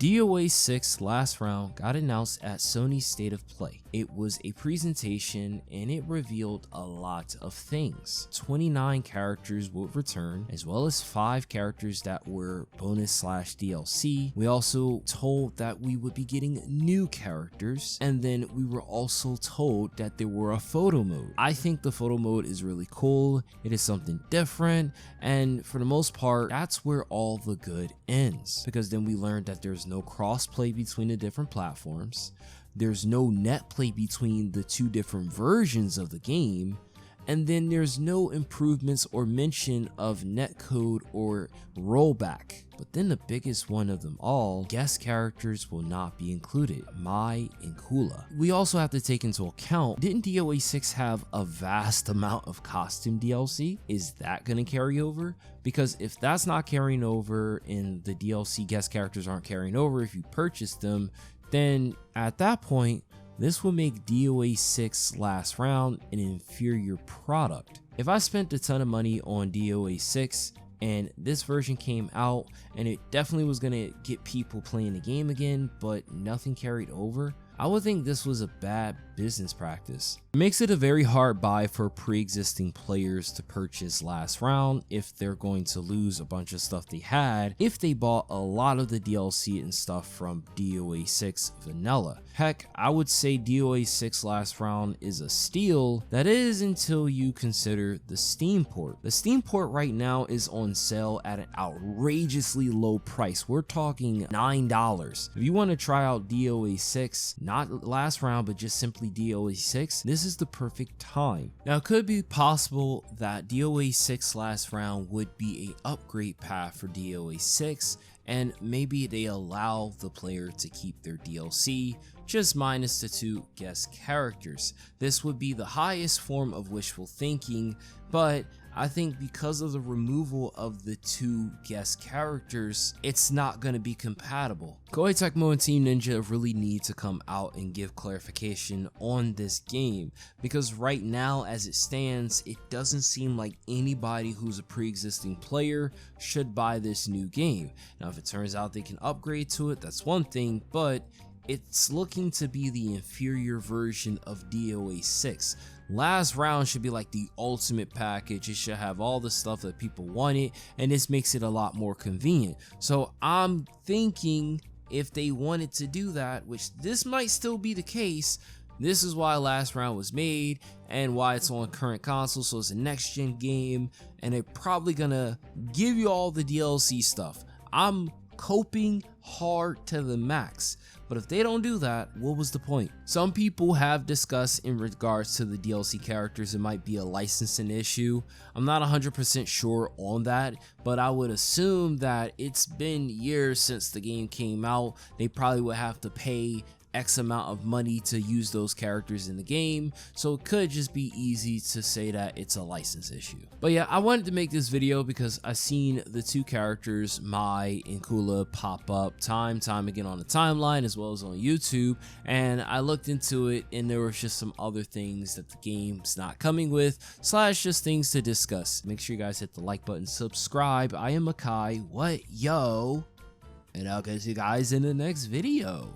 DOA 6 last round got announced at Sony's State of Play. It was a presentation and it revealed a lot of things. 29 characters would return, as well as 5 characters that were bonus / DLC. We also told that we would be getting new characters, and then we were also told that there were a photo mode. I think the photo mode is really cool. It is something different, and for the most part, that's where all the good ends, because then we learned that there's no crossplay between the different platforms, there's no netplay between the 2 different versions of the game, and then there's no improvements or mention of netcode or rollback. But then the biggest one of them all, guest characters will not be included, Mai and Kula. We also have to take into account, didn't DOA 6 have a vast amount of costume DLC? Is that going to carry over? Because if that's not carrying over and the DLC guest characters aren't carrying over if you purchase them, then at that point, this will make DOA 6 last round an inferior product. If I spent a ton of money on DOA 6 and this version came out and it definitely was gonna get people playing the game again, but nothing carried over, I would think this was a bad business practice. It makes it a very hard buy for pre-existing players to purchase last round if they're going to lose a bunch of stuff they had if they bought a lot of the DLC and stuff from DOA 6 vanilla. Heck, I would say DOA 6 last round is a steal. That is until you consider the Steam port. The Steam port right now is on sale at an outrageously low price. We're talking $9. If you want to try out DOA 6, not last round, but just simply DOA 6, this is the perfect time. Now, it could be possible that DOA 6 last round would be a upgrade path for DOA 6, and maybe they allow the player to keep their DLC, just minus the 2 guest characters. This would be the highest form of wishful thinking, but I think because of the removal of the 2 guest characters, it's not going to be compatible. Koei Tecmo and Team Ninja really need to come out and give clarification on this game, because right now as it stands, it doesn't seem like anybody who's a pre-existing player should buy this new game. Now if it turns out they can upgrade to it, that's one thing, but it's looking to be the inferior version of DOA 6. Last round should be like the ultimate package. It should have all the stuff that people wanted, and this makes it a lot more convenient. So I'm thinking if they wanted to do that, which this might still be the case, this is why last round was made and why it's on current console, so it's a next gen game, and they're probably gonna give you all the DLC stuff. I'm coping hard to the max, but if they don't do that, what was the point? Some people have discussed in regards to the DLC characters, it might be a licensing issue. I'm not 100% sure on that, but I would assume that it's been years since the game came out. They probably would have to pay X amount of money to use those characters in the game, so it could just be easy to say that it's a license issue. But yeah, I wanted to make this video because I've seen the 2 characters, Mai and Kula, pop up time again on the timeline as well as on YouTube, and I looked into it and there was just some other things that the game's not coming with, / just things to discuss. Make sure you guys hit the like button, subscribe. I am Koei, what yo, and I'll catch you guys in the next video.